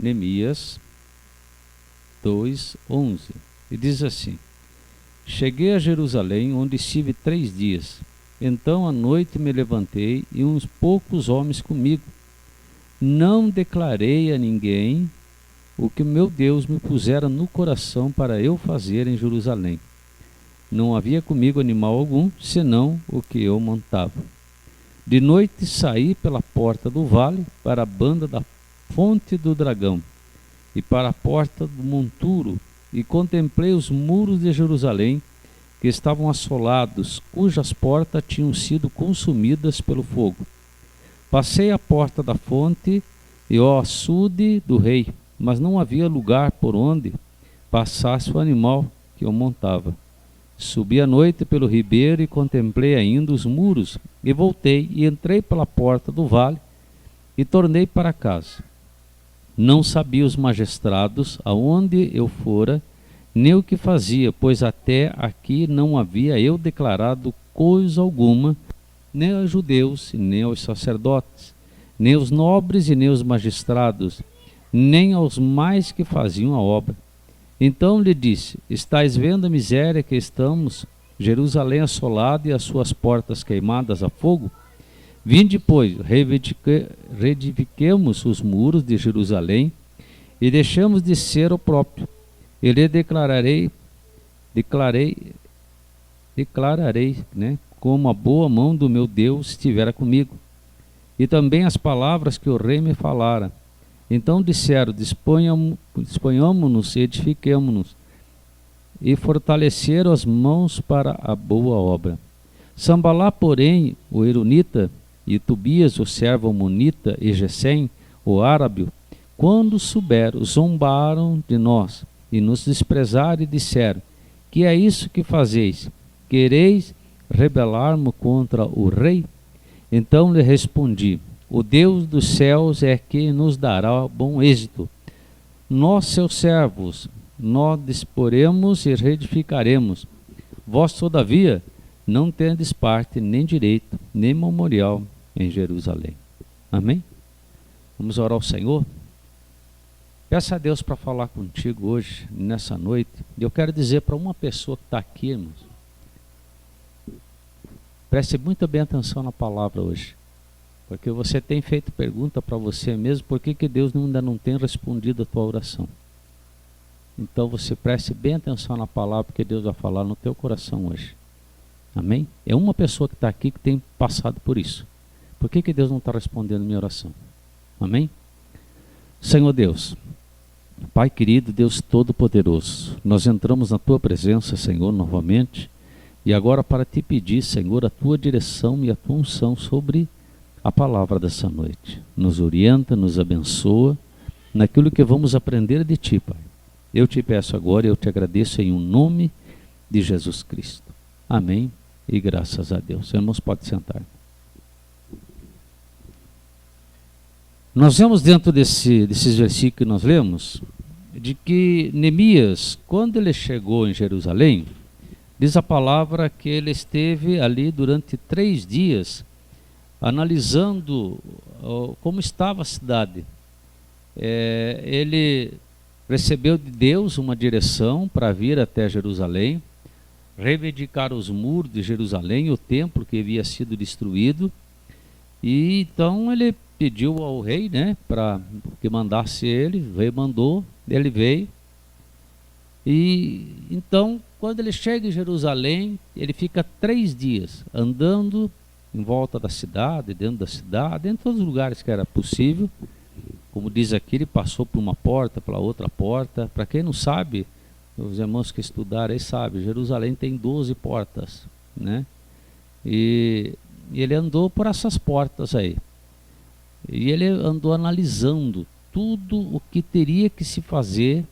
Neemias 2:11. E diz assim: Cheguei a Jerusalém, onde estive 3 dias. Então à noite me levantei e uns poucos homens comigo. Não declarei a ninguém o que meu Deus me pusera no coração para eu fazer em Jerusalém. Não havia comigo animal algum, senão o que eu montava. De noite saí pela porta do vale para a banda da fonte do dragão e para a porta do monturo, e contemplei os muros de Jerusalém, que estavam assolados, cujas portas tinham sido consumidas pelo fogo. Passei a porta da fonte e ao açude do rei, mas não havia lugar por onde passasse o animal que eu montava. Subi à noite pelo ribeiro e contemplei ainda os muros, e voltei e entrei pela porta do vale e tornei para casa. Não sabia os magistrados aonde eu fora, nem o que fazia, pois até aqui não havia eu declarado coisa alguma, nem aos judeus, nem aos sacerdotes, nem aos nobres e nem aos magistrados, nem aos mais que faziam a obra. Então lhe disse: Estais vendo a miséria que estamos, Jerusalém assolada e as suas portas queimadas a fogo? Vinde, pois, reedifiquemos os muros de Jerusalém e deixamos de ser opróprio. E lhe declararei, como a boa mão do meu Deus estivera comigo. E também as palavras que o rei me falara. Então disseram: disponhamo-nos e edifiquemo-nos, e fortaleceram as mãos para a boa obra. Sambalá, porém, o Eronita, e Tobias, o servo amonita, e Gesem, o árabe, quando souberam, zombaram de nós, e nos desprezaram e disseram: Que é isso que fazeis? Quereis rebelar-me contra o rei? Então lhe respondi: O Deus dos céus é que nos dará bom êxito. Nós, seus servos, nós disporemos e reedificaremos. Vós, todavia, não tendes parte, nem direito, nem memorial em Jerusalém. Amém? Vamos orar ao Senhor? Peça a Deus para falar contigo hoje, nessa noite. E eu quero dizer para uma pessoa que está aqui, irmãos, preste muito bem atenção na palavra hoje. Porque você tem feito pergunta para você mesmo, por que Deus ainda não tem respondido a tua oração? Então você preste bem atenção na palavra que Deus vai falar no teu coração hoje. Amém? É uma pessoa que está aqui que tem passado por isso. Por que Deus não está respondendo a minha oração? Amém? Senhor Deus, Pai querido, Deus Todo-Poderoso, nós entramos na tua presença, Senhor, novamente, e agora para te pedir, Senhor, a tua direção e a tua unção sobre a palavra dessa noite. Nos orienta, nos abençoa naquilo que vamos aprender de ti, Pai. Eu te peço agora e eu te agradeço em nome de Jesus Cristo. Amém e graças a Deus. Irmãos, pode sentar. Nós vemos dentro desses versículos que nós lemos, de que Neemias, quando ele chegou em Jerusalém, diz a palavra que ele esteve ali durante 3 dias, analisando como estava a cidade. Ele recebeu de Deus uma direção para vir até Jerusalém, reivindicar os muros de Jerusalém, o templo que havia sido destruído, e então ele pediu ao rei, né, para que mandasse ele. O rei mandou, ele veio, e então quando ele chega em Jerusalém, ele fica 3 dias andando em volta da cidade, dentro da cidade, em todos os lugares que era possível. Como diz aqui, ele passou por uma porta, pela outra porta. Para quem não sabe, os irmãos que estudaram aí sabem, Jerusalém tem 12 portas, né? E ele andou por essas portas aí. E ele andou analisando tudo o que teria que se fazer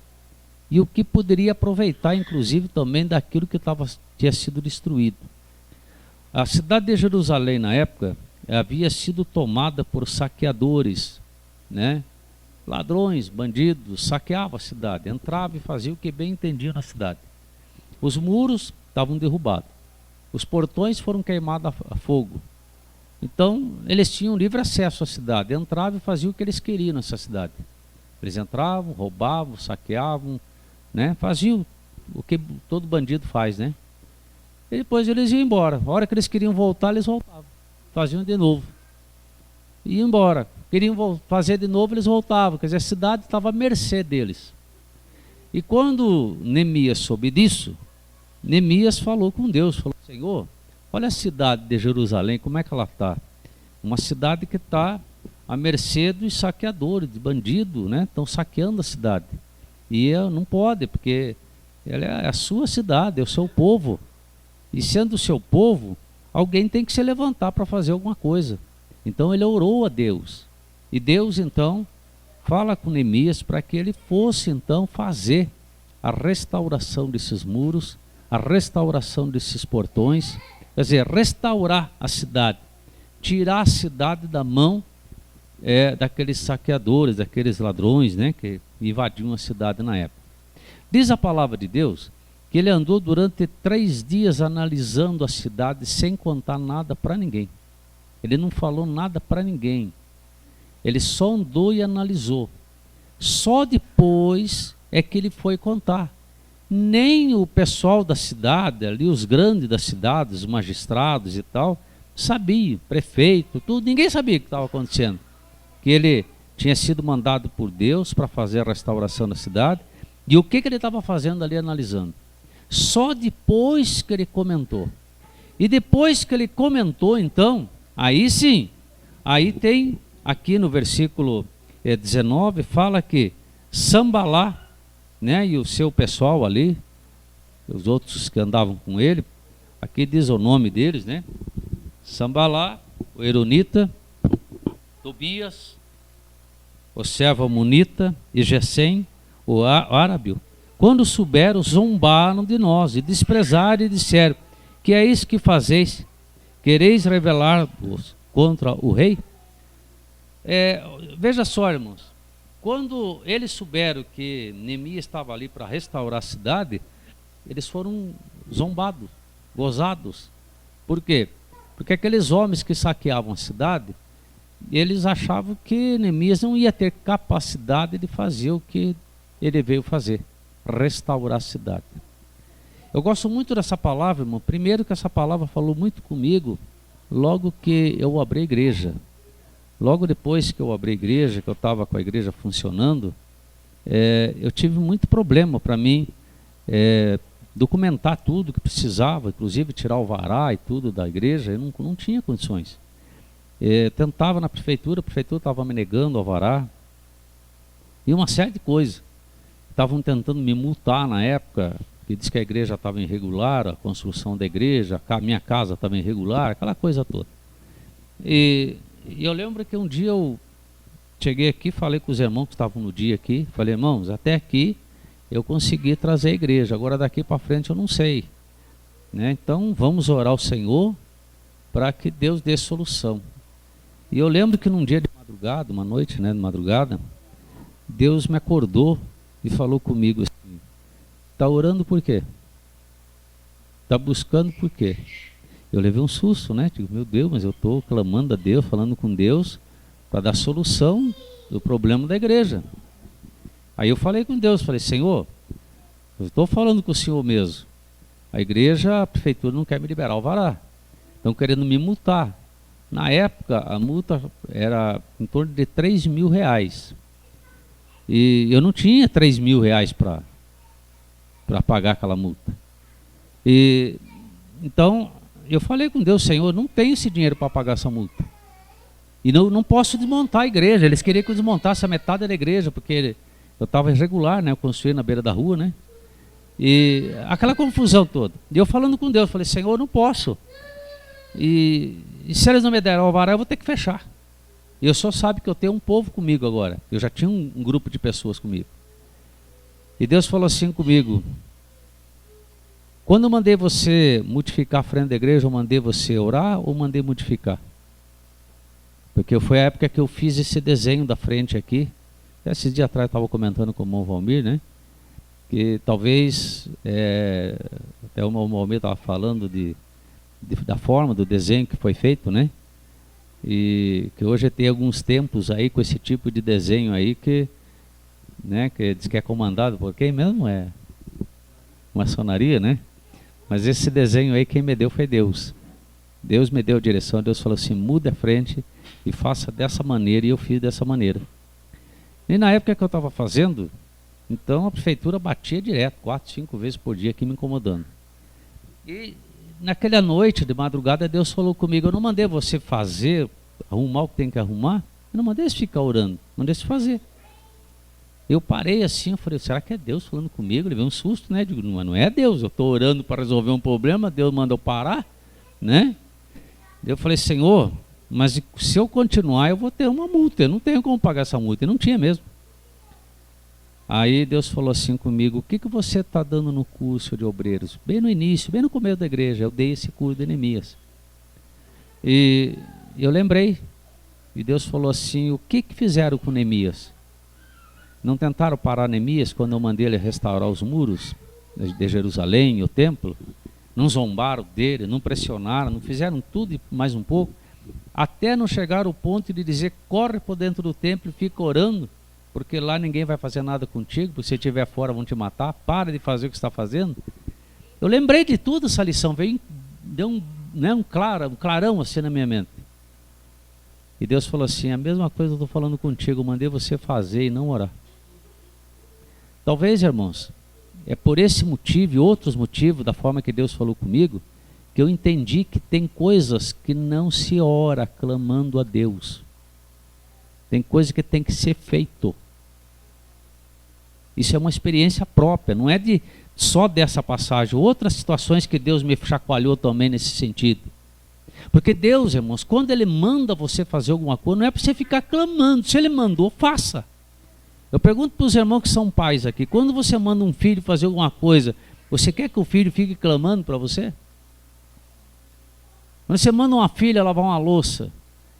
e o que poderia aproveitar, inclusive, também daquilo que tinha sido destruído. A cidade de Jerusalém, na época, havia sido tomada por saqueadores, né? Ladrões, bandidos, saqueavam a cidade, entravam e faziam o que bem entendiam na cidade. Os muros estavam derrubados, os portões foram queimados a fogo. Então, eles tinham livre acesso à cidade, entravam e faziam o que eles queriam nessa cidade. Eles entravam, roubavam, saqueavam, né? Faziam o que todo bandido faz, né? E depois eles iam embora. A hora que eles queriam voltar, eles voltavam. Faziam de novo. Iam embora. Queriam fazer de novo, eles voltavam. Quer dizer, a cidade estava à mercê deles. E quando Neemias soube disso, Neemias falou com Deus, falou: Senhor, olha a cidade de Jerusalém, como é que ela está? Uma cidade que está à mercê dos saqueadores, de bandidos, né? Estão saqueando a cidade. E não pode, porque ela é a sua cidade, é o seu povo. E sendo o seu povo, alguém tem que se levantar para fazer alguma coisa. Então ele orou a Deus. E Deus então fala com Neemias para que ele fosse então fazer a restauração desses muros, a restauração desses portões, quer dizer, restaurar a cidade, tirar a cidade da mão daqueles saqueadores, daqueles ladrões, né, que invadiam a cidade na época. Diz a palavra de Deus que ele andou durante 3 dias analisando a cidade sem contar nada para ninguém. Ele não falou nada para ninguém. Ele só andou e analisou. Só depois é que ele foi contar. Nem o pessoal da cidade, ali os grandes da cidade, os magistrados e tal, sabiam, prefeito, tudo, ninguém sabia o que estava acontecendo. Que ele tinha sido mandado por Deus para fazer a restauração da cidade. E o que ele estava fazendo ali analisando? Só depois que ele comentou. E depois que ele comentou, então, aí sim, aí tem, aqui no versículo 19, fala que Sambalá, né, e o seu pessoal ali, os outros que andavam com ele, aqui diz o nome deles, né? Sambalá, o Eronita, Tobias, o servo Amonita e Gesem, o árabe, quando souberam, zombaram de nós e desprezaram e disseram: que é isso que fazeis? Quereis rebelar-vos contra o rei? Veja só, irmãos, quando eles souberam que Neemias estava ali para restaurar a cidade, eles foram zombados, gozados. Por quê? Porque aqueles homens que saqueavam a cidade, eles achavam que Neemias não ia ter capacidade de fazer o que ele veio fazer, restaurar a cidade. Eu gosto muito dessa palavra, irmão. Primeiro que essa palavra falou muito comigo logo que eu abri a igreja. Logo depois que eu abri a igreja, que eu estava com a igreja funcionando, eu tive muito problema para mim documentar tudo que precisava, inclusive tirar o alvará e tudo da igreja. Eu não tinha condições. Tentava na prefeitura, a prefeitura estava me negando o alvará e uma série de coisas. Estavam tentando me multar na época, que diz que a igreja estava irregular, a construção da igreja, a minha casa estava irregular, aquela coisa toda. E eu lembro que um dia eu cheguei aqui, falei com os irmãos que estavam no dia aqui, falei: irmãos, até aqui eu consegui trazer a igreja, agora daqui para frente eu não sei, né? Então vamos orar ao Senhor para que Deus dê solução. E eu lembro que num dia de madrugada, uma noite, né, de madrugada, Deus me acordou e falou comigo assim: está orando por quê? Está buscando por quê? Eu levei um susto, né? Digo: meu Deus, mas eu estou clamando a Deus, falando com Deus para dar solução do problema da igreja. Aí eu falei com Deus, falei: Senhor, eu estou falando com o Senhor mesmo. A igreja, a prefeitura não quer me liberar o alvará. Estão querendo me multar. Na época, a multa era em torno de R$3.000. E eu não tinha R$3.000 para pagar aquela multa. E então eu falei com Deus: Senhor, não tenho esse dinheiro para pagar essa multa. E não posso desmontar a igreja. Eles queriam que eu desmontasse a metade da igreja, porque eu estava irregular, né? Eu construí na beira da rua, né? E aquela confusão toda. E eu falando com Deus, falei: Senhor, eu não posso. E se eles não me deram o alvará, eu vou ter que fechar. E eu só sabe que eu tenho um povo comigo agora. Eu já tinha um grupo de pessoas comigo. E Deus falou assim comigo: quando eu mandei você modificar a frente da igreja, eu mandei você orar ou mandei modificar? Porque foi a época que eu fiz esse desenho da frente aqui. Esses dias atrás eu estava comentando com o irmão Valmir, né? Que talvez, até o irmão Valmir estava falando da forma do desenho que foi feito, né? E que hoje tem alguns tempos aí com esse tipo de desenho aí que né? Que diz que é comandado por quem mesmo? É maçonaria, né? Mas esse desenho aí, quem me deu foi Deus. Deus me deu a direção, Deus falou assim, muda a frente e faça dessa maneira, e eu fiz dessa maneira. E na época que eu estava fazendo, então a prefeitura batia direto, 4, 5 vezes por dia aqui me incomodando. E naquela noite, de madrugada, Deus falou comigo, eu não mandei você fazer, arrumar o que tem que arrumar, eu não mandei você ficar orando, mandei você fazer. Eu parei assim, eu falei, será que é Deus falando comigo? Eu levei um susto, né? Digo, não é Deus, eu estou orando para resolver um problema, Deus manda eu parar, né? Eu falei, Senhor, mas se eu continuar eu vou ter uma multa, eu não tenho como pagar essa multa, e não tinha mesmo. Aí Deus falou assim comigo, o que você está dando no curso de obreiros? Bem no início, bem no começo da igreja, eu dei esse curso de Neemias. E eu lembrei, e Deus falou assim, o que fizeram com Neemias? Não tentaram parar Neemias quando eu mandei ele restaurar os muros de Jerusalém, o templo? Não zombaram dele, não pressionaram, não fizeram tudo e mais um pouco? Até não chegar ao ponto de dizer, corre por dentro do templo e fica orando, porque lá ninguém vai fazer nada contigo, porque se estiver fora vão te matar, para de fazer o que está fazendo. Eu lembrei de tudo essa lição, veio, deu um clarão assim na minha mente. E Deus falou assim, a mesma coisa eu estou falando contigo, eu mandei você fazer e não orar. Talvez, irmãos, é por esse motivo e outros motivos da forma que Deus falou comigo, que eu entendi que tem coisas que não se ora clamando a Deus. Tem coisa que tem que ser feito. Isso é uma experiência própria, não é só dessa passagem, outras situações que Deus me chacoalhou também nesse sentido. Porque Deus, irmãos, quando Ele manda você fazer alguma coisa, não é para você ficar clamando, se Ele mandou, faça. Eu pergunto para os irmãos que são pais aqui, quando você manda um filho fazer alguma coisa, você quer que o filho fique clamando para você? Quando você manda uma filha lavar uma louça,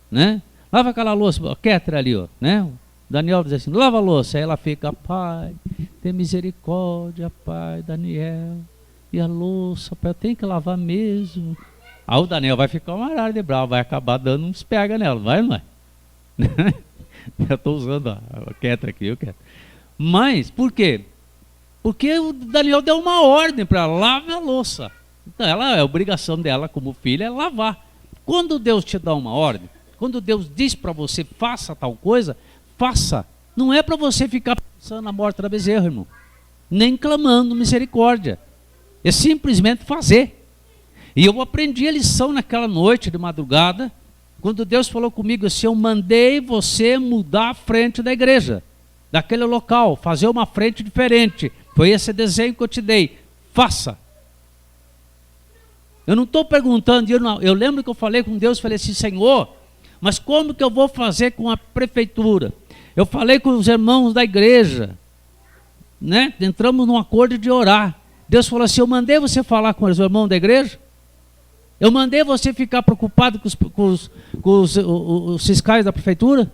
né? Lava aquela louça, a Kétera ali, ó, né? O Daniel diz assim, lava a louça, aí ela fica, pai, tem misericórdia, pai, Daniel, e a louça, pai, eu tenho que lavar mesmo. Aí o Daniel vai ficar uma arara de bravo, vai acabar dando uns pega nela, vai ou não é? Eu estou usando a Kétera aqui, eu quero. Mas, por quê? Porque o Daniel deu uma ordem para ela, lave a louça. Então, a obrigação dela como filha é lavar. Quando Deus te dá uma ordem, quando Deus diz para você, faça tal coisa, faça. Não é para você ficar pensando na morte da bezerra, irmão. Nem clamando misericórdia. É simplesmente fazer. E eu aprendi a lição naquela noite de madrugada, quando Deus falou comigo assim, eu mandei você mudar a frente da igreja, daquele local, fazer uma frente diferente. Foi esse desenho que eu te dei. Faça. Eu não estou perguntando, eu lembro que eu falei com Deus, falei assim, Senhor, mas como que eu vou fazer com a prefeitura? Eu falei com os irmãos da igreja, né? Entramos num acordo de orar. Deus falou assim, eu mandei você falar com os irmãos da igreja? Eu mandei você ficar preocupado com os fiscais da prefeitura?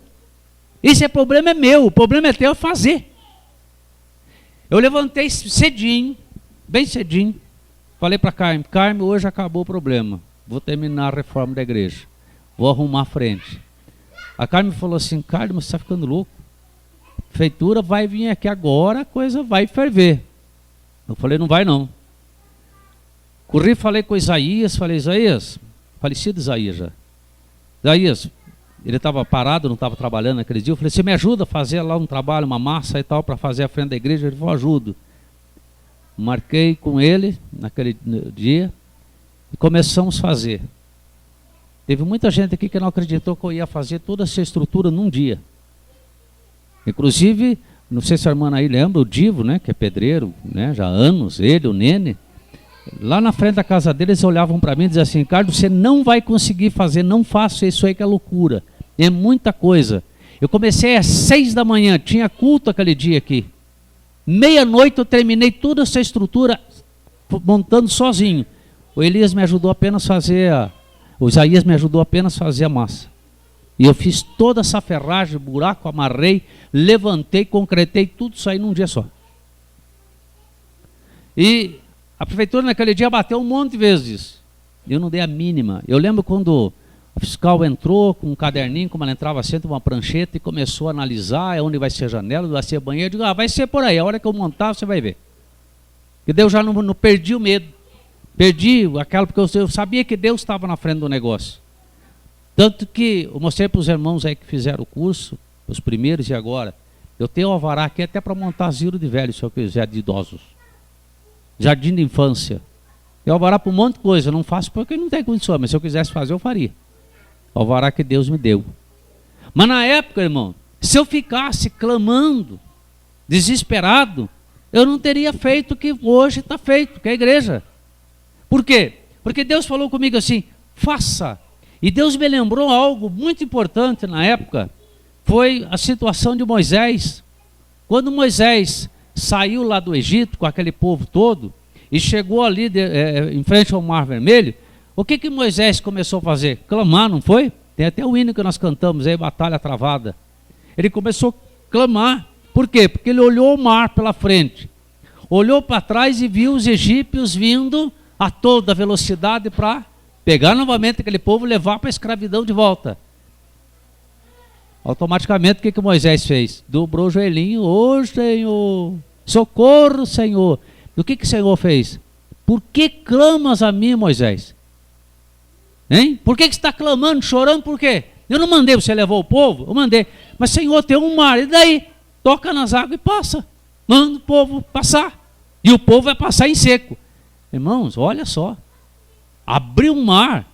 Esse problema é meu, o problema é teu, é fazer. Eu levantei cedinho, bem cedinho, falei para Carmen, Carmen, hoje acabou o problema, vou terminar a reforma da igreja, vou arrumar a frente. A Carmen falou assim, Carmen, você está ficando louco? A prefeitura vai vir aqui agora, a coisa vai ferver. Eu falei, não vai não. Corri, falei com Isaías, falei, Isaías, falecido Isaías já. Isaías, ele estava parado, não estava trabalhando naquele dia. Eu falei, você me ajuda a fazer lá um trabalho, uma massa e tal, para fazer a frente da igreja? Ele falou, ajudo. Marquei com ele naquele dia e começamos a fazer. Teve muita gente aqui que não acreditou que eu ia fazer toda essa estrutura num dia. Inclusive, não sei se a irmã aí lembra, o Divo, né, que é pedreiro, né, já há anos, ele, o Nene. Lá na frente da casa deles, eles olhavam para mim e diziam assim, Ricardo, você não vai conseguir fazer, não faça isso aí que é loucura. É muita coisa. Eu comecei às 6 da manhã, tinha culto aquele dia aqui. Meia-noite eu terminei toda essa estrutura montando sozinho. O Elias me ajudou apenas a fazer, o Isaías me ajudou apenas a fazer a massa. E eu fiz toda essa ferragem, buraco, amarrei, levantei, concretei, tudo isso aí num dia só. E a prefeitura naquele dia bateu um monte de vezes isso. Eu não dei a mínima. Eu lembro quando A fiscal entrou com um caderninho, como ela entrava sempre, uma prancheta, e começou a analisar onde vai ser a janela, onde vai ser banheiro. Eu digo, vai ser por aí, a hora que eu montar você vai ver. E Deus já não perdi o medo. Perdi aquela, porque eu sabia que Deus estava na frente do negócio. Tanto que eu mostrei para os irmãos aí que fizeram o curso, os primeiros e agora, eu tenho alvará aqui até para montar asilo de velhos, se eu quiser, de idosos. Jardim de infância. Eu alvará para um monte de coisa, eu não faço porque não tem condição, mas se eu quisesse fazer, eu faria. Alvará que Deus me deu. Mas na época, irmão, se eu ficasse clamando, desesperado, eu não teria feito o que hoje está feito, que é a igreja. Por quê? Porque Deus falou comigo assim, faça. E Deus me lembrou algo muito importante na época, foi a situação de Moisés. Quando Moisés saiu lá do Egito com aquele povo todo, e chegou ali em frente ao Mar Vermelho, o que Moisés começou a fazer? Clamar, não foi? Tem até o hino que nós cantamos aí, Batalha Travada. Ele começou a clamar. Por quê? Porque ele olhou o mar pela frente, olhou para trás e viu os egípcios vindo a toda velocidade para pegar novamente aquele povo e levar para a escravidão de volta. Automaticamente, o que Moisés fez? Dobrou o joelhinho, ô Senhor, socorro, Senhor. O que o Senhor fez? Por que clamas a mim, Moisés? Hein? Por que você está clamando, chorando, por quê? Eu não mandei você levar o povo, eu mandei. Mas Senhor, tem um mar, e daí? Toca nas águas e passa. Manda o povo passar. E o povo vai passar em seco. Irmãos, olha só. Abriu um mar.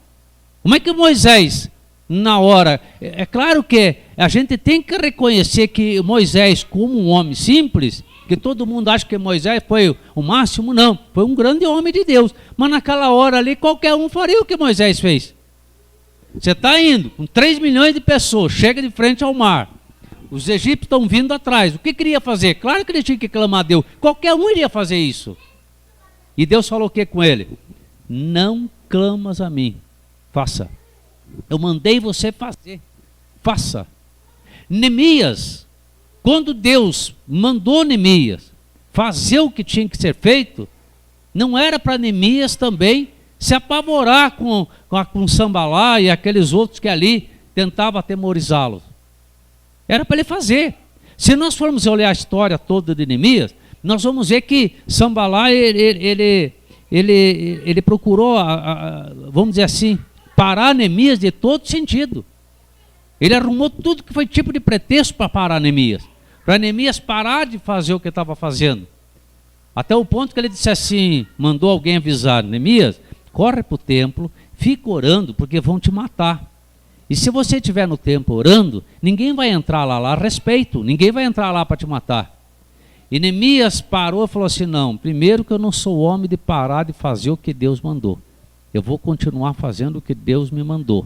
Como é que Moisés, na hora... É claro que a gente tem que reconhecer que Moisés, como um homem simples, que todo mundo acha que Moisés foi o máximo, não. Foi um grande homem de Deus. Mas naquela hora ali, qualquer um faria o que Moisés fez. Você está indo com 3 milhões de pessoas, chega de frente ao mar. Os egípcios estão vindo atrás. O que queria fazer? Claro que ele tinha que clamar a Deus. Qualquer um iria fazer isso. E Deus falou o que com ele? Não clamas a mim. Faça. Eu mandei você fazer. Faça. Neemias, quando Deus mandou Neemias fazer o que tinha que ser feito, não era para Neemias também se apavorar com Sambalá e aqueles outros que ali tentavam atemorizá-lo. Era para ele fazer. Se nós formos olhar a história toda de Neemias, nós vamos ver que Sambalá, ele procurou, vamos dizer assim, parar Neemias de todo sentido. Ele arrumou tudo que foi tipo de pretexto para parar Neemias. Para Neemias parar de fazer o que estava fazendo. Até o ponto que ele disse assim, mandou alguém avisar, Neemias, corre para o templo, fica orando, porque vão te matar. E se você estiver no templo orando, ninguém vai entrar lá, respeito, ninguém vai entrar lá para te matar. E Neemias parou e falou assim, não, primeiro que eu não sou homem de parar de fazer o que Deus mandou. Eu vou continuar fazendo o que Deus me mandou.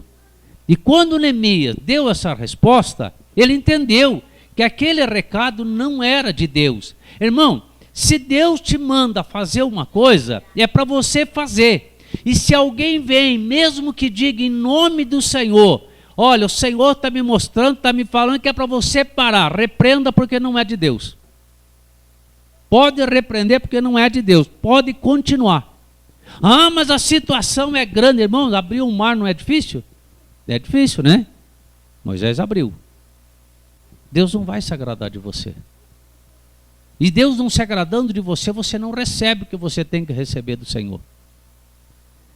E quando Neemias deu essa resposta, ele entendeu que aquele recado não era de Deus. Irmão, se Deus te manda fazer uma coisa, é para você fazer. E se alguém vem, mesmo que diga em nome do Senhor, olha, o Senhor está me mostrando, está me falando que é para você parar, repreenda porque não é de Deus. Pode repreender porque não é de Deus, pode continuar. Ah, mas a situação é grande, irmãos, abrir um mar não é difícil? É difícil, né? Moisés abriu. Deus não vai se agradar de você. E Deus não se agradando de você, você não recebe o que você tem que receber do Senhor.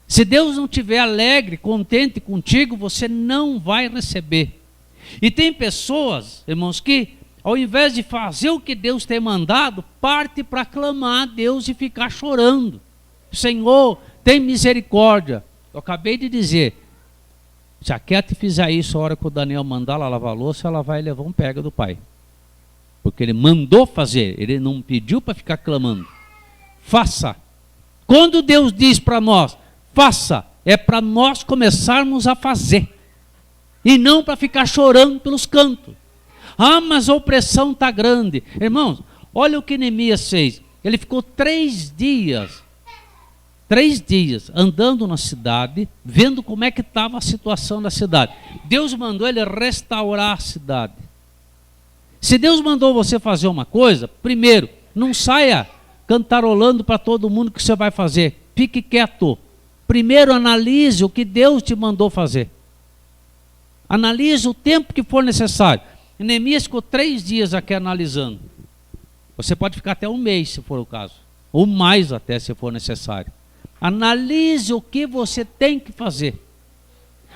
Se Deus não estiver alegre, contente contigo, você não vai receber. E tem pessoas, irmãos, que ao invés de fazer o que Deus tem mandado, parte para clamar a Deus e ficar chorando. Senhor, tem misericórdia. Eu acabei de dizer, se a Kete fizer isso, a hora que o Daniel mandar ela lavar a louça, ela vai levar um pega do pai. Porque ele mandou fazer, ele não pediu para ficar clamando. Faça. Quando Deus diz para nós, faça, é para nós começarmos a fazer. E não para ficar chorando pelos cantos. Ah, mas a opressão está grande. Irmãos, olha o que Neemias fez. Ele ficou 3 dias andando na cidade, vendo como é que estava a situação da cidade. Deus mandou ele restaurar a cidade. Se Deus mandou você fazer uma coisa, primeiro, não saia cantarolando para todo mundo que você vai fazer. Fique quieto. Primeiro analise o que Deus te mandou fazer. Analise o tempo que for necessário. Neemias ficou 3 dias aqui analisando. Você pode ficar até 1 mês, se for o caso. Ou mais até, se for necessário. Analise o que você tem que fazer.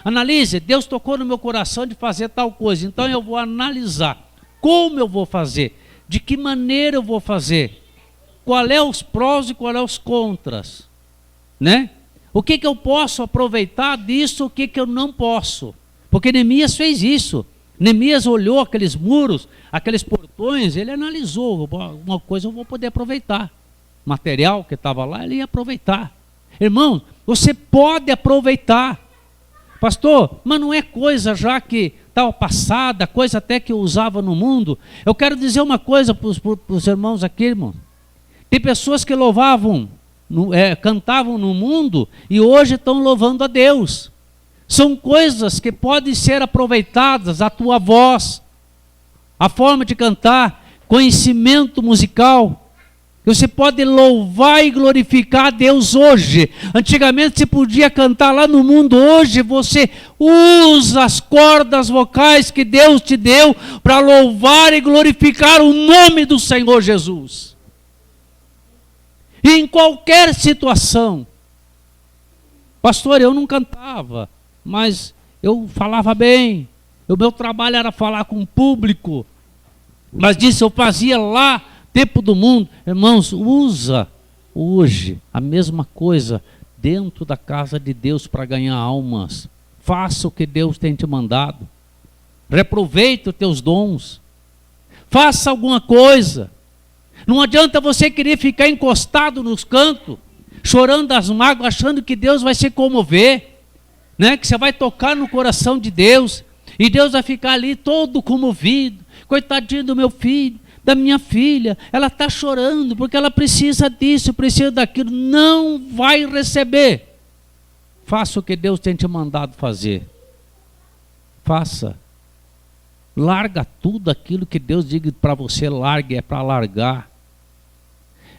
Analise, Deus tocou no meu coração de fazer tal coisa. Então eu vou analisar como eu vou fazer. De que maneira eu vou fazer. Qual é os prós e qual é os contras. Né? O que eu posso aproveitar disso, o que eu não posso. Porque Neemias fez isso. Neemias olhou aqueles muros, aqueles portões, ele analisou, uma coisa eu vou poder aproveitar. Material que estava lá, ele ia aproveitar. Irmão, você pode aproveitar. Pastor, mas não é coisa já que estava passada, coisa até que eu usava no mundo. Eu quero dizer uma coisa para os irmãos aqui, irmão. Tem pessoas que cantavam no mundo e hoje estão louvando a Deus. São coisas que podem ser aproveitadas, a tua voz, a forma de cantar, conhecimento musical. Você pode louvar e glorificar a Deus hoje. Antigamente se podia cantar lá no mundo, hoje você usa as cordas vocais que Deus te deu para louvar e glorificar o nome do Senhor Jesus. E em qualquer situação. Pastor, eu não cantava, mas eu falava bem, o meu trabalho era falar com o público, mas disso eu fazia lá, tempo do mundo. Irmãos, usa hoje a mesma coisa dentro da casa de Deus para ganhar almas. Faça o que Deus tem te mandado, reaproveite os teus dons, faça alguma coisa. Não adianta você querer ficar encostado nos cantos, chorando as mágoas, achando que Deus vai se comover. Né? Que você vai tocar no coração de Deus e Deus vai ficar ali todo comovido. Coitadinho do meu filho, da minha filha, ela está chorando porque ela precisa disso, precisa daquilo. Não vai receber. Faça o que Deus tem te mandado fazer. Faça. Larga tudo aquilo que Deus diga para você, largue, é para largar.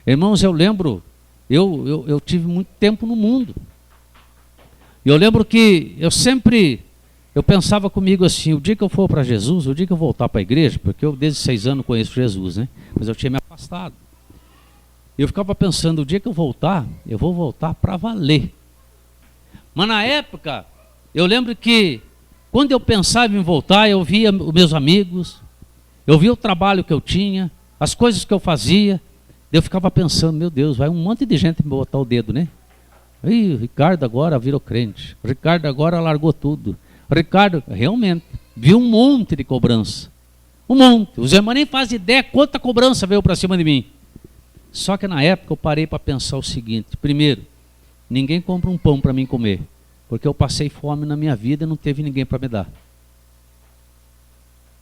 Irmãos, eu lembro, eu tive muito tempo no mundo. E eu lembro que eu pensava comigo assim, o dia que eu for para Jesus, o dia que eu voltar para a igreja, porque eu desde 6 anos conheço Jesus, né? Mas eu tinha me afastado. Eu ficava pensando, o dia que eu vou voltar para valer. Mas na época, eu lembro que quando eu pensava em voltar, eu via os meus amigos, eu via o trabalho que eu tinha, as coisas que eu fazia, eu ficava pensando, meu Deus, vai um monte de gente me botar o dedo, né? Ih, Ricardo agora virou crente. Ricardo agora largou tudo. Ricardo, realmente, viu um monte de cobrança. Um monte. Os irmãos nem fazem ideia quanta cobrança veio para cima de mim. Só que na época eu parei para pensar o seguinte. Primeiro, ninguém compra um pão para mim comer. Porque eu passei fome na minha vida e não teve ninguém para me dar.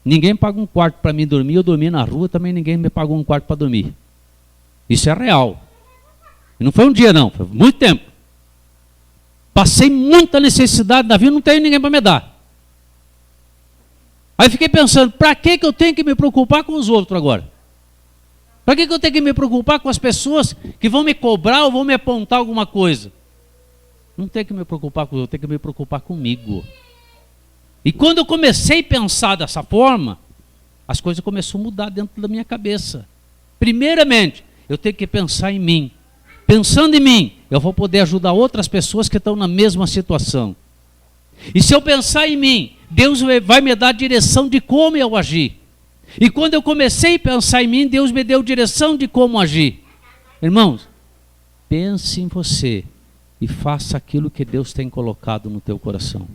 Ninguém paga um quarto para mim dormir. Eu dormi na rua, também ninguém me pagou um quarto para dormir. Isso é real. E não foi um dia não, foi muito tempo. Passei muita necessidade na vida, não tenho ninguém para me dar. Aí fiquei pensando, para que eu tenho que me preocupar com os outros agora? Para que eu tenho que me preocupar com as pessoas que vão me cobrar ou vão me apontar alguma coisa? Não tenho que me preocupar com os outros, tenho que me preocupar comigo. E quando eu comecei a pensar dessa forma, as coisas começaram a mudar dentro da minha cabeça. Primeiramente, eu tenho que pensar em mim. Pensando em mim, eu vou poder ajudar outras pessoas que estão na mesma situação. E se eu pensar em mim, Deus vai me dar direção de como eu agir. E quando eu comecei a pensar em mim, Deus me deu direção de como agir. Irmãos, pense em você e faça aquilo que Deus tem colocado no teu coração.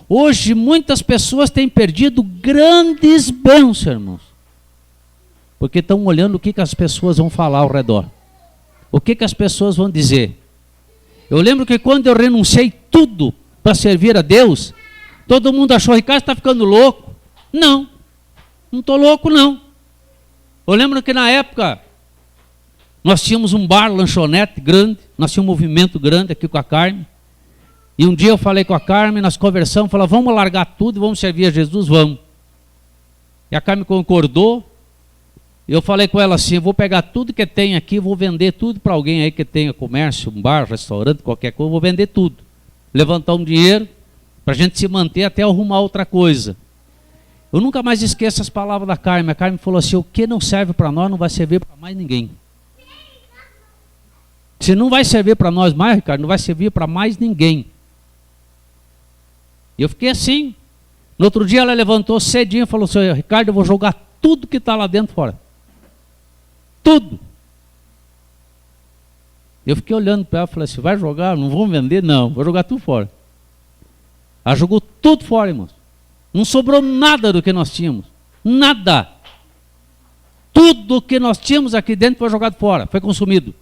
Hoje muitas pessoas têm perdido grandes bênçãos, irmãos. Porque estão olhando o que as pessoas vão falar ao redor. O que as pessoas vão dizer. Eu lembro que quando eu renunciei tudo para servir a Deus, todo mundo achou, Ricardo está ficando louco. Não estou louco não. Eu lembro que na época, nós tínhamos um bar, lanchonete grande, nós tínhamos um movimento grande aqui com a Carmen. E um dia eu falei com a Carmen, nós conversamos, falamos, vamos largar tudo e vamos servir a Jesus, vamos. E a Carmen concordou. Eu falei com ela assim, eu vou pegar tudo que tem aqui, vou vender tudo para alguém aí que tenha comércio, um bar, restaurante, qualquer coisa, vou vender tudo. Levantar um dinheiro para a gente se manter até arrumar outra coisa. Eu nunca mais esqueço as palavras da Carmen. A Carmen falou assim: o que não serve para nós não vai servir para mais ninguém. Se não vai servir para nós mais, Ricardo, não vai servir para mais ninguém. E eu fiquei assim. No outro dia ela levantou cedinho e falou assim: Ricardo, eu vou jogar tudo que está lá dentro fora. Tudo. Eu fiquei olhando para ela e falei assim: vai jogar? Não vou vender? Não, vou jogar tudo fora. Ela jogou tudo fora, irmãos. Não sobrou nada do que nós tínhamos. Nada. Tudo que nós tínhamos aqui dentro foi jogado fora, foi consumido.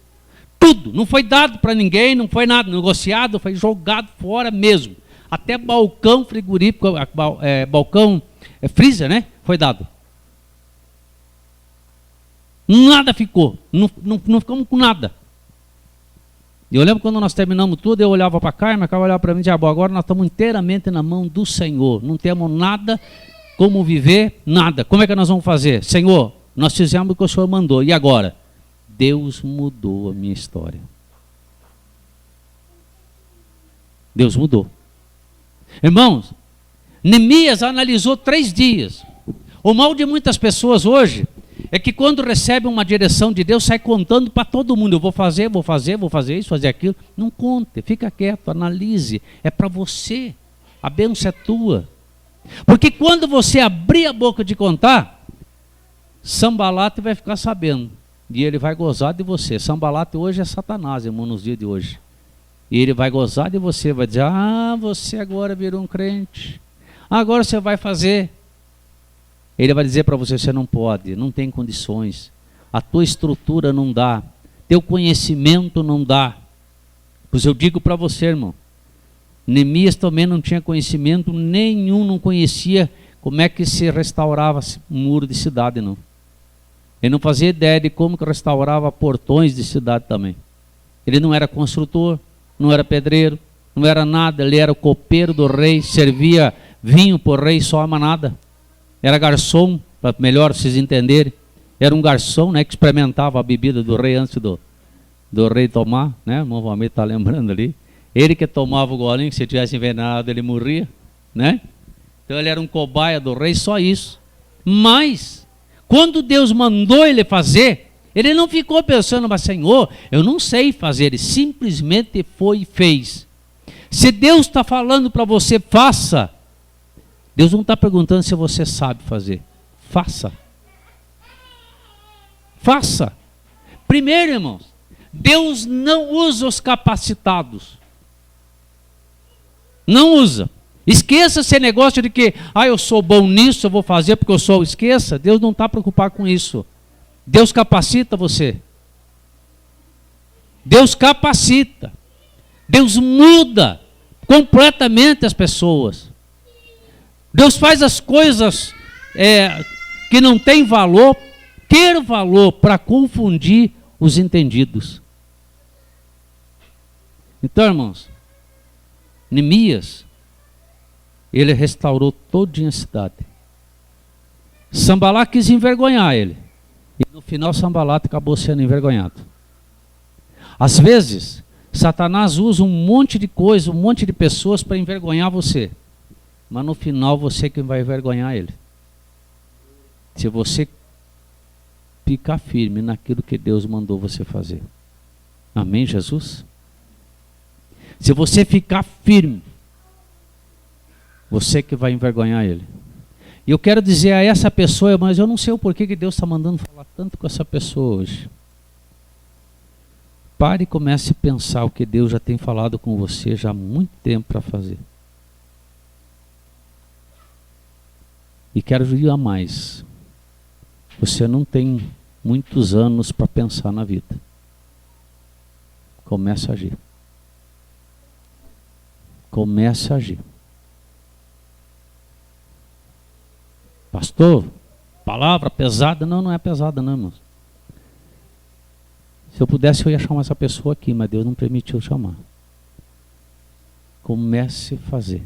Tudo. Não foi dado para ninguém, não foi nada negociado, foi jogado fora mesmo. Até balcão frigorífico, balcão freezer, né? Foi dado. Nada ficou. Não ficamos com nada. E eu lembro quando nós terminamos tudo, eu olhava para a Carmen olhava para mim e dizia: agora nós estamos inteiramente na mão do Senhor. Não temos nada como viver, nada. Como é que nós vamos fazer? Senhor, nós fizemos o que o Senhor mandou. E agora? Deus mudou a minha história. Deus mudou. Irmãos, Neemias analisou 3 dias. O mal de muitas pessoas hoje é que quando recebe uma direção de Deus, sai contando para todo mundo: eu vou fazer isso, fazer aquilo. Não conte, fica quieto, analise. É para você, a bênção é tua. Porque quando você abrir a boca de contar, Sambalate vai ficar sabendo. E ele vai gozar de você. Sambalate hoje é Satanás, irmão, nos dias de hoje. E ele vai gozar de você, vai dizer: ah, você agora virou um crente. Agora você vai fazer. Ele vai dizer para você: você não pode, não tem condições. A tua estrutura não dá. Teu conhecimento não dá. Pois eu digo para você, irmão, Neemias também não tinha conhecimento nenhum, não conhecia como é que se restaurava um muro de cidade, não. Ele não fazia ideia de como que restaurava portões de cidade também. Ele não era construtor, não era pedreiro, não era nada. Ele era o copeiro do rei, servia vinho por rei, só ama nada. Era garçom, para melhor vocês entenderem. Era um garçom, né, que experimentava a bebida do rei antes do rei tomar, né? O irmão Valmir está lembrando ali. Ele que tomava o golinho, que se tivesse envenenado ele morria, né? Então ele era um cobaia do rei, só isso. Mas quando Deus mandou ele fazer, ele não ficou pensando: mas Senhor, eu não sei fazer. Ele simplesmente foi e fez. Se Deus está falando para você, faça. Deus não está perguntando se você sabe fazer. Faça. Faça. Primeiro, irmãos, Deus não usa os capacitados. Não usa. Esqueça esse negócio de que: ah, eu sou bom nisso, eu vou fazer porque eu sou. Esqueça, Deus não está preocupado com isso. Deus capacita você. Deus capacita. Deus muda completamente as pessoas. Deus faz as coisas que não têm valor, ter valor, para confundir os entendidos. Então, irmãos, Neemias, ele restaurou todinha a cidade. Sambalat quis envergonhar ele. E no final Sambalat acabou sendo envergonhado. Às vezes, Satanás usa um monte de coisa, um monte de pessoas para envergonhar você. Mas no final você que vai envergonhar ele. Se você ficar firme naquilo que Deus mandou você fazer. Amém, Jesus? Se você ficar firme, você que vai envergonhar ele. E eu quero dizer a essa pessoa: mas eu não sei o porquê que Deus está mandando falar tanto com essa pessoa hoje. Pare e comece a pensar o que Deus já tem falado com você já há muito tempo para fazer. E quero dizer a mais: você não tem muitos anos para pensar na vida. Comece a agir. Comece a agir. Pastor, palavra pesada? Não, não é pesada não, irmãos. Se eu pudesse eu ia chamar essa pessoa aqui, mas Deus não permitiu chamar. Comece a fazer.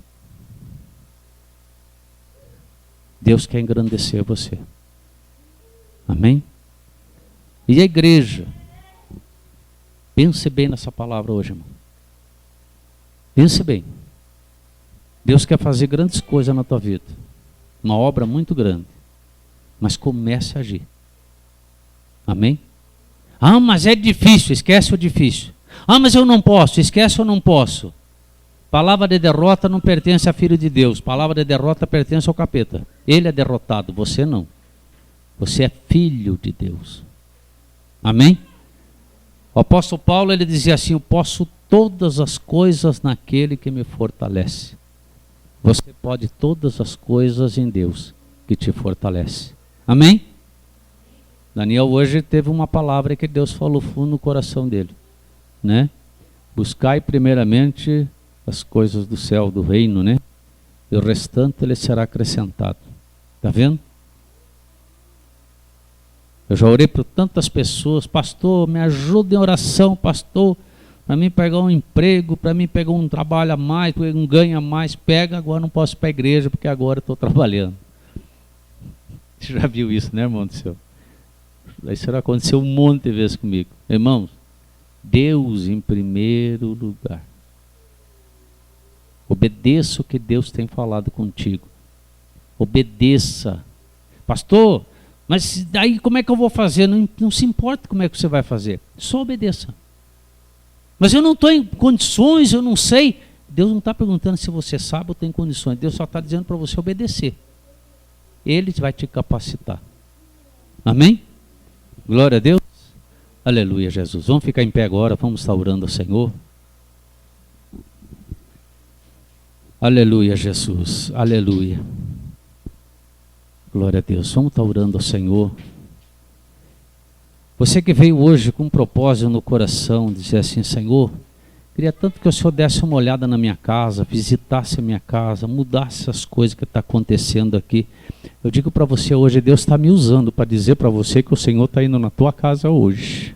Deus quer engrandecer você. Amém? E a igreja? Pense bem nessa palavra hoje, irmão. Pense bem. Deus quer fazer grandes coisas na tua vida. Uma obra muito grande. Mas comece a agir. Amém? Ah, mas é difícil. Esquece o difícil. Ah, mas eu não posso. Esquece eu não posso. Palavra de derrota não pertence a filho de Deus. Palavra de derrota pertence ao capeta. Ele é derrotado, você não. Você é filho de Deus. Amém? O apóstolo Paulo, ele dizia assim: eu posso todas as coisas naquele que me fortalece. Você pode todas as coisas em Deus que te fortalece. Amém? Daniel hoje teve uma palavra que Deus falou fundo no coração dele, né? Buscai primeiramente as coisas do céu, do reino, né? E o restante ele será acrescentado. Está vendo? Eu já orei por tantas pessoas: pastor, me ajuda em oração, pastor, para mim pegar um emprego, para mim pegar um trabalho a mais, um ganho a mais. Pega, agora não posso ir para a igreja porque agora estou trabalhando. Você já viu isso, né, irmão do céu? Isso aconteceu um monte de vezes comigo. Irmãos, Deus em primeiro lugar. Obedeça o que Deus tem falado contigo. Obedeça. Pastor, mas daí como é que eu vou fazer? Não se importa como é que você vai fazer. Só obedeça. Mas eu não estou em condições, eu não sei. Deus não está perguntando se você sabe ou tem condições. Deus só está dizendo para você obedecer. Ele vai te capacitar. Amém? Glória a Deus. Aleluia, Jesus. Vamos ficar em pé agora, vamos estar orando ao Senhor. Aleluia, Jesus. Aleluia. Glória a Deus. Vamos estar orando ao Senhor. Você que veio hoje com um propósito no coração, dizer assim: Senhor, queria tanto que o Senhor desse uma olhada na minha casa, visitasse a minha casa, mudasse as coisas que estão acontecendo aqui. Eu digo para você hoje, Deus está me usando para dizer para você que o Senhor está indo na tua casa hoje.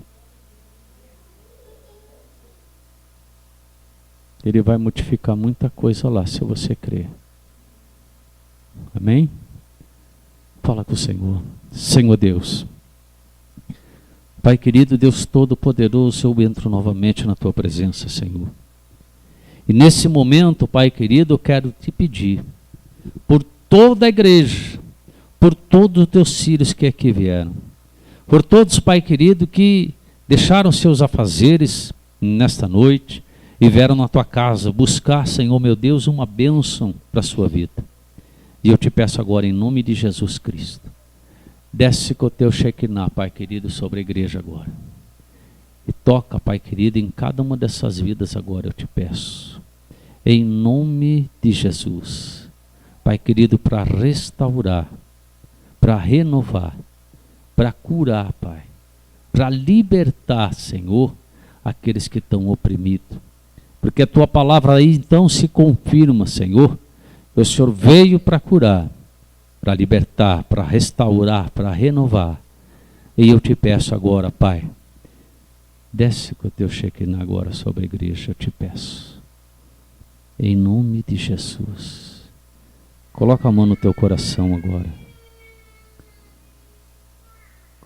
Ele vai modificar muita coisa lá, se você crer. Amém? Fala com o Senhor. Senhor Deus, Pai querido, Deus Todo-Poderoso, eu entro novamente na tua presença, Senhor. E nesse momento, Pai querido, eu quero te pedir, por toda a igreja, por todos os teus filhos que aqui vieram, por todos, Pai querido, que deixaram seus afazeres nesta noite e vieram na tua casa buscar, Senhor meu Deus, uma bênção para a sua vida. E eu te peço agora, em nome de Jesus Cristo, desce com o teu Shekinah, Pai querido, sobre a igreja agora. E toca, Pai querido, em cada uma dessas vidas agora, eu te peço. Em nome de Jesus. Pai querido, para restaurar, para renovar, para curar, Pai. Para libertar, Senhor, aqueles que estão oprimidos. Porque a tua palavra aí então se confirma, Senhor. O Senhor veio para curar, para libertar, para restaurar, para renovar. E eu te peço agora, Pai, desce com o teu Shekinah agora sobre a igreja, eu te peço. Em nome de Jesus. Coloca a mão no teu coração agora.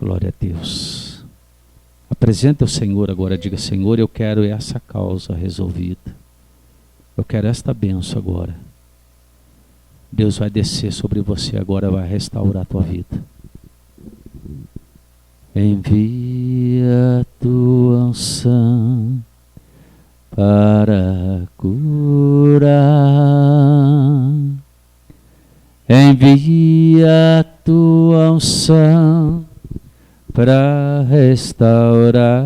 Glória a Deus. Apresenta o Senhor agora, diga: Senhor, eu quero essa causa resolvida. Eu quero esta bênção agora. Deus vai descer sobre você agora, vai restaurar a tua vida. Envia a tua unção para curar. Envia a tua unção para restaurar.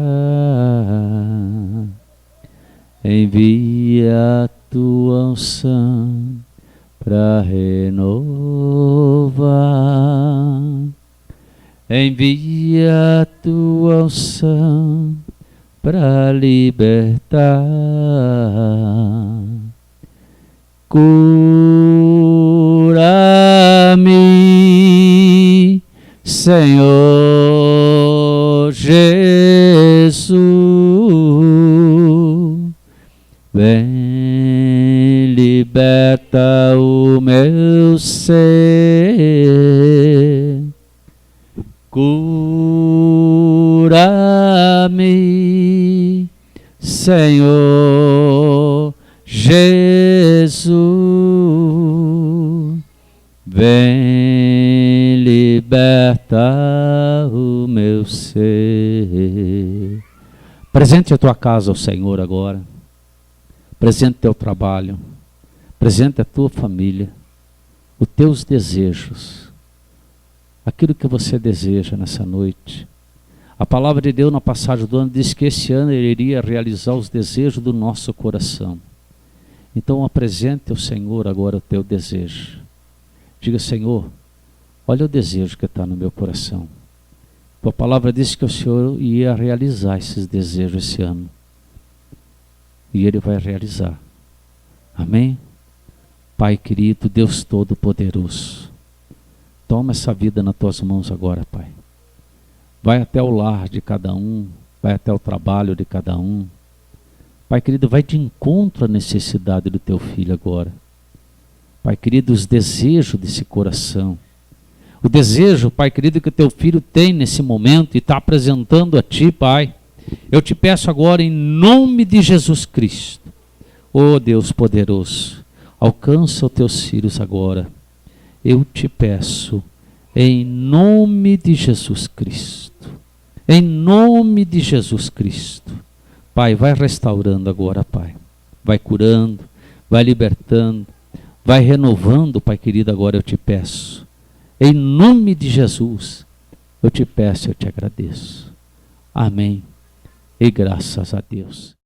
Envia a tua unção para renovar. Envia a tua unção para libertar. Cura-me, Senhor Jesus. Vem, liberta o meu ser. Cura-me, Senhor Jesus. Vem, liberta o meu ser. Presente a tua casa ao Senhor agora. Presente teu trabalho. Presente a tua família. Os teus desejos. Aquilo que você deseja nessa noite. A palavra de Deus na passagem do ano diz que esse ano Ele iria realizar os desejos do nosso coração. Então apresente ao Senhor agora o teu desejo. Diga: Senhor, olha o desejo que está no meu coração. A palavra diz que o Senhor ia realizar esses desejos esse ano. E Ele vai realizar. Amém? Pai querido, Deus Todo-Poderoso, toma essa vida nas tuas mãos agora, Pai. Vai até o lar de cada um, vai até o trabalho de cada um. Pai querido, vai de encontro à necessidade do teu filho agora. Pai querido, os desejos desse coração. O desejo, Pai querido, que o teu filho tem nesse momento e está apresentando a ti, Pai. Eu te peço agora em nome de Jesus Cristo. Oh Deus poderoso, alcança os teus filhos agora. Eu te peço em nome de Jesus Cristo. Em nome de Jesus Cristo. Pai, vai restaurando agora, Pai. Vai curando, vai libertando, vai renovando, Pai querido, agora eu te peço. Em nome de Jesus, eu te peço e eu te agradeço. Amém. E graças a Deus.